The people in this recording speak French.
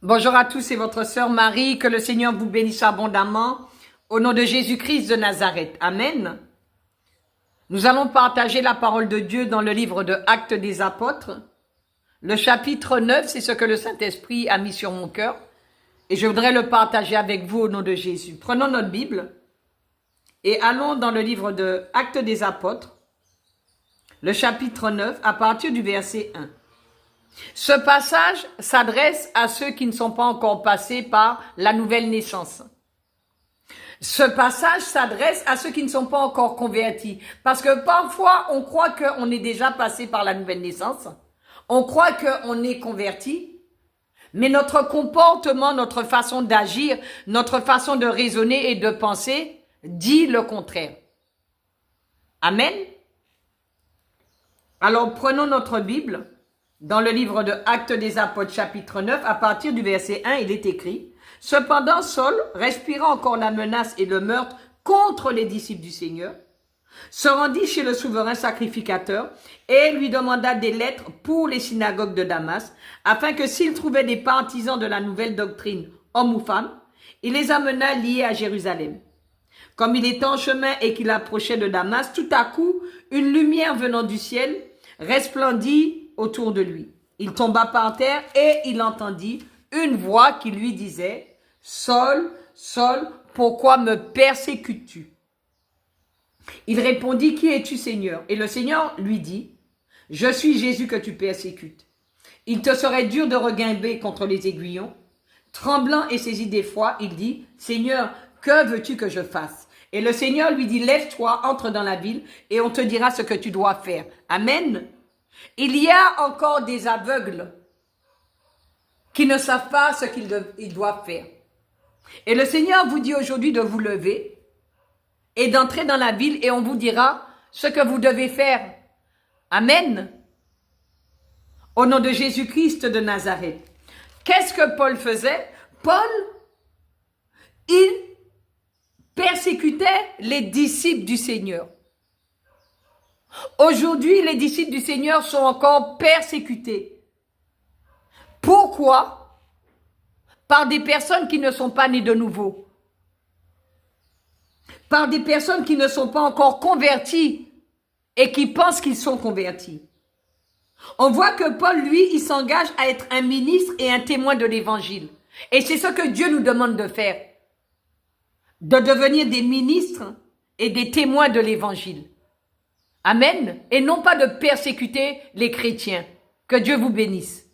Bonjour à tous, c'est votre sœur Marie, que le Seigneur vous bénisse abondamment, au nom de Jésus-Christ de Nazareth. Amen. Nous allons partager la parole de Dieu dans le livre de Actes des Apôtres. Le chapitre 9, c'est ce que le Saint-Esprit a mis sur mon cœur, et je voudrais le partager avec vous au nom de Jésus. Prenons notre Bible et allons dans le livre de Actes des Apôtres, le chapitre 9, à partir du verset 1. Ce passage s'adresse à ceux qui ne sont pas encore passés par la nouvelle naissance. Ce passage s'adresse à ceux qui ne sont pas encore convertis. Parce que parfois, on croit qu'on est déjà passé par la nouvelle naissance. On croit qu'on est converti. Mais notre comportement, notre façon d'agir, notre façon de raisonner et de penser dit le contraire. Amen. Alors, prenons notre Bible. Dans le livre de Actes des Apôtres, chapitre 9, à partir du verset 1, il est écrit « Cependant, Saul, respirant encore la menace et le meurtre contre les disciples du Seigneur, se rendit chez le souverain sacrificateur et lui demanda des lettres pour les synagogues de Damas, afin que s'il trouvait des partisans de la nouvelle doctrine, hommes ou femmes, il les amena liés à Jérusalem. Comme il était en chemin et qu'il approchait de Damas, tout à coup, une lumière venant du ciel resplendit autour de lui. Il tomba par terre et il entendit une voix qui lui disait « Saul, Saul, pourquoi me persécutes-tu » Il répondit « Qui es-tu, Seigneur » Et le Seigneur lui dit « Je suis Jésus que tu persécutes. Il te serait dur de regimber contre les aiguillons. » Tremblant et saisi d'effroi, il dit « Seigneur, que veux-tu que je fasse ?» Et le Seigneur lui dit « Lève-toi, entre dans la ville et on te dira ce que tu dois faire. » Amen. Il y a encore des aveugles qui ne savent pas ce qu'ils doivent faire. Et le Seigneur vous dit aujourd'hui de vous lever et d'entrer dans la ville et on vous dira ce que vous devez faire. Amen. Au nom de Jésus-Christ de Nazareth. Qu'est-ce que Paul faisait? Paul, il persécutait les disciples du Seigneur. Aujourd'hui, les disciples du Seigneur sont encore persécutés. Pourquoi? Par des personnes qui ne sont pas nées de nouveau. Par des personnes qui ne sont pas encore converties et qui pensent qu'ils sont convertis. On voit que Paul, lui, il s'engage à être un ministre et un témoin de l'évangile. Et c'est ce que Dieu nous demande de faire. De devenir des ministres et des témoins de l'évangile. Amen. Et non pas de persécuter les chrétiens. Que Dieu vous bénisse.